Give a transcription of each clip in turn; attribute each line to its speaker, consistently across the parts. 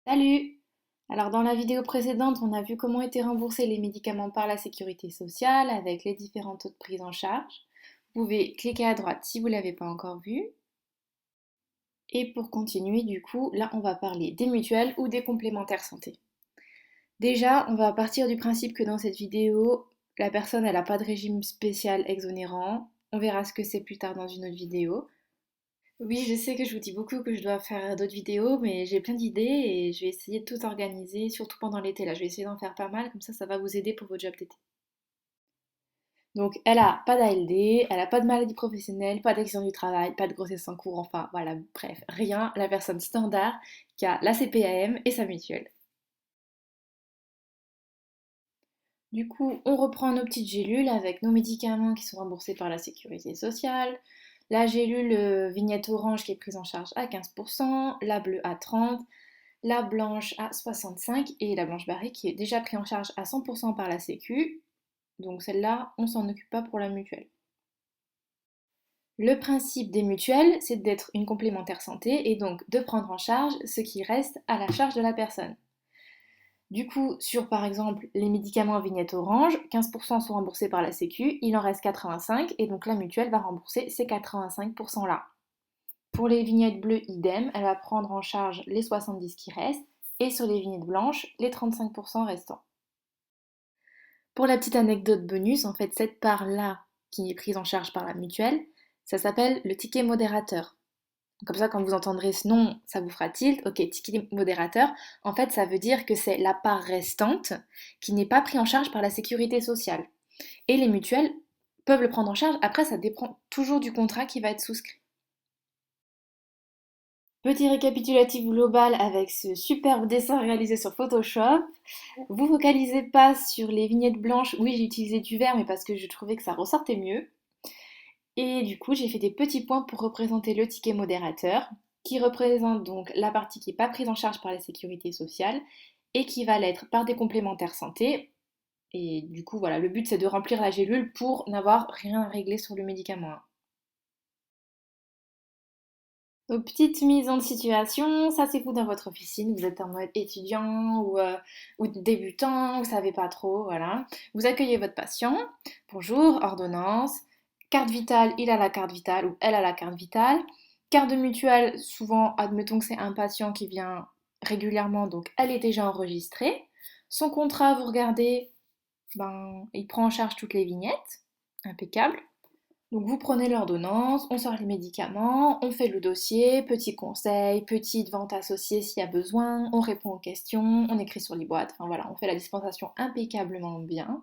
Speaker 1: Salut! Alors dans la vidéo précédente, on a vu comment étaient remboursés les médicaments par la sécurité sociale avec les différents taux de prise en charge. Vous pouvez cliquer à droite si vous ne l'avez pas encore vu. Et pour continuer, du coup, là on va parler des mutuelles ou des complémentaires santé. Déjà, on va partir du principe que dans cette vidéo, la personne elle n'a pas de régime spécial exonérant. On verra ce que c'est plus tard dans une autre vidéo. Oui, je sais que je vous dis beaucoup que je dois faire d'autres vidéos, mais j'ai plein d'idées et je vais essayer de tout organiser, surtout pendant l'été. Là, je vais essayer d'en faire pas mal, comme ça va vous aider pour votre job d'été. Donc, elle a pas d'ALD, elle a pas de maladie professionnelle, pas d'accident du travail, pas de grossesse en cours, enfin voilà, bref, rien. La personne standard qui a la CPAM et sa mutuelle. Du coup, on reprend nos petites gélules avec nos médicaments qui sont remboursés par la sécurité sociale. La gélule vignette orange qui est prise en charge à 15%, la bleue à 30%, la blanche à 65 et la blanche barrée qui est déjà prise en charge à 100% par la Sécu. Donc celle-là, on s'en occupe pas pour la mutuelle. Le principe des mutuelles, c'est d'être une complémentaire santé et donc de prendre en charge ce qui reste à la charge de la personne. Du coup, sur par exemple les médicaments vignette orange, 15% sont remboursés par la Sécu, il en reste 85 et donc la mutuelle va rembourser ces 85% là. Pour les vignettes bleues, idem, elle va prendre en charge les 70 qui restent et sur les vignettes blanches, les 35% restants. Pour la petite anecdote bonus, en fait, cette part-là qui est prise en charge par la mutuelle, ça s'appelle le ticket modérateur. Comme ça, quand vous entendrez ce nom, ça vous fera tilt. Ok, ticket modérateur, en fait, ça veut dire que c'est la part restante qui n'est pas prise en charge par la sécurité sociale. Et les mutuelles peuvent le prendre en charge. Après, ça dépend toujours du contrat qui va être souscrit. Petit récapitulatif global avec ce superbe dessin réalisé sur Photoshop. Vous focalisez pas sur les vignettes blanches. Oui, j'ai utilisé du vert, mais parce que je trouvais que ça ressortait mieux. Et du coup, j'ai fait des petits points pour représenter le ticket modérateur, qui représente donc la partie qui n'est pas prise en charge par la sécurité sociale et qui va l'être par des complémentaires santé. Et du coup, voilà, le but c'est de remplir la gélule pour n'avoir rien à régler sur le médicament. Donc, petite mise en situation, ça c'est vous dans votre officine, vous êtes en mode étudiant ou débutant, vous savez pas trop, voilà. Vous accueillez votre patient, bonjour, ordonnance, carte vitale, il a la carte vitale ou elle a la carte vitale, carte de mutuelle, souvent admettons que c'est un patient qui vient régulièrement, donc elle est déjà enregistrée. Son contrat, vous regardez, ben, il prend en charge toutes les vignettes, impeccable. Donc vous prenez l'ordonnance, on sort les médicaments, on fait le dossier, petit conseil, petite vente associée s'il y a besoin, on répond aux questions, on écrit sur les boîtes, enfin voilà, on fait la dispensation impeccablement bien.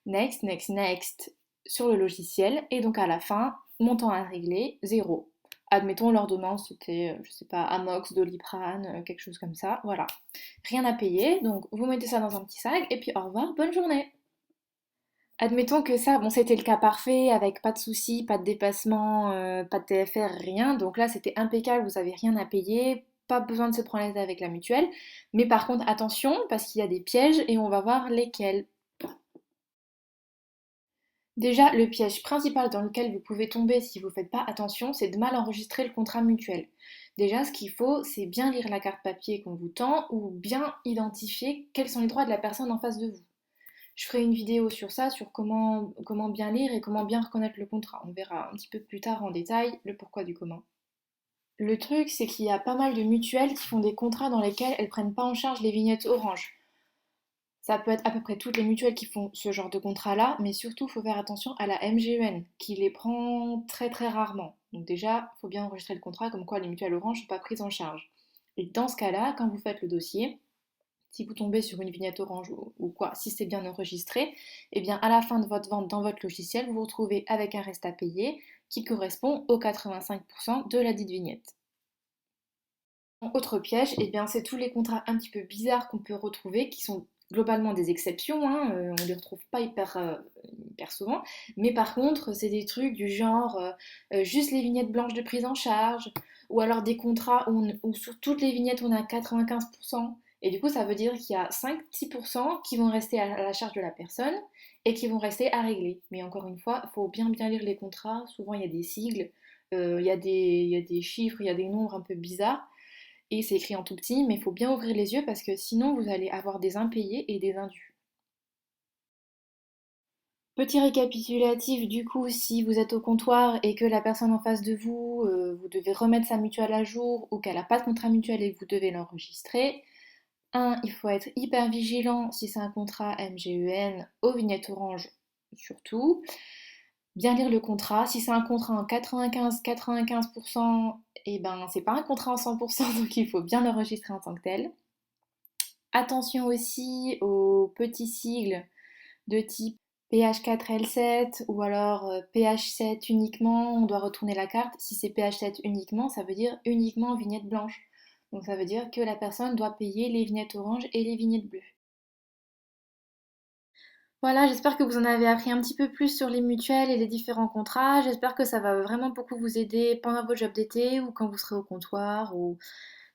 Speaker 1: Next, next, next sur le logiciel et donc à la fin, montant à régler, zéro. Admettons l'ordonnance c'était, je sais pas, Amox, Doliprane, quelque chose comme ça, voilà. Rien à payer, donc vous mettez ça dans un petit sac et puis au revoir, bonne journée. Admettons que ça, bon, c'était le cas parfait, avec pas de soucis, pas de dépassement, pas de TFR, rien. Donc là, c'était impeccable, vous avez rien à payer, pas besoin de se prendre la tête avec la mutuelle. Mais par contre, attention, parce qu'il y a des pièges et on va voir lesquels. Déjà, le piège principal dans lequel vous pouvez tomber si vous ne faites pas attention, c'est de mal enregistrer le contrat mutuel. Déjà, ce qu'il faut, c'est bien lire la carte papier qu'on vous tend ou bien identifier quels sont les droits de la personne en face de vous. Je ferai une vidéo sur ça, sur comment bien lire et comment bien reconnaître le contrat. On verra un petit peu plus tard en détail le pourquoi du comment. Le truc, c'est qu'il y a pas mal de mutuelles qui font des contrats dans lesquels elles prennent pas en charge les vignettes orange. Ça peut être à peu près toutes les mutuelles qui font ce genre de contrat-là, mais surtout, il faut faire attention à la MGEN, qui les prend très très rarement. Donc déjà, il faut bien enregistrer le contrat, comme quoi les mutuelles orange ne sont pas prises en charge. Et dans ce cas-là, quand vous faites le dossier, si vous tombez sur une vignette orange ou quoi, si c'est bien enregistré, eh bien à la fin de votre vente dans votre logiciel, vous vous retrouvez avec un reste à payer qui correspond aux 85% de la dite vignette. Autre piège, eh bien c'est tous les contrats un petit peu bizarres qu'on peut retrouver, qui sont globalement des exceptions, hein, on ne les retrouve pas hyper souvent, mais par contre c'est des trucs du genre juste les vignettes blanches de prise en charge, ou alors des contrats où sur toutes les vignettes on a 95%, et du coup ça veut dire qu'il y a 5-6% qui vont rester à la charge de la personne et qui vont rester à régler. Mais encore une fois, il faut bien lire les contrats, souvent il y a des sigles, il y a des chiffres, il y a des nombres un peu bizarres, et c'est écrit en tout petit, mais il faut bien ouvrir les yeux parce que sinon vous allez avoir des impayés et des indus. Petit récapitulatif, du coup, si vous êtes au comptoir et que la personne en face de vous, vous devez remettre sa mutuelle à jour ou qu'elle n'a pas de contrat mutuel et que vous devez l'enregistrer, il faut être hyper vigilant si c'est un contrat MGEN aux vignettes orange surtout. Bien lire le contrat. Si c'est un contrat en 95%, et ben c'est pas un contrat en 100%, donc il faut bien l'enregistrer en tant que tel. Attention aussi aux petits sigles de type PH4L7 ou alors PH7 uniquement, on doit retourner la carte. Si c'est PH7 uniquement, ça veut dire uniquement vignette blanche. Donc ça veut dire que la personne doit payer les vignettes oranges et les vignettes bleues. Voilà, j'espère que vous en avez appris un petit peu plus sur les mutuelles et les différents contrats. J'espère que ça va vraiment beaucoup vous aider pendant votre job d'été ou quand vous serez au comptoir ou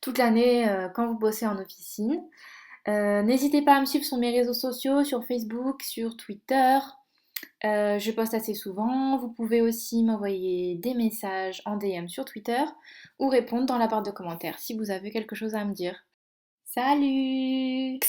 Speaker 1: toute l'année quand vous bossez en officine. N'hésitez pas à me suivre sur mes réseaux sociaux, sur Facebook, sur Twitter. Je poste assez souvent. Vous pouvez aussi m'envoyer des messages en DM sur Twitter ou répondre dans la barre de commentaires si vous avez quelque chose à me dire. Salut!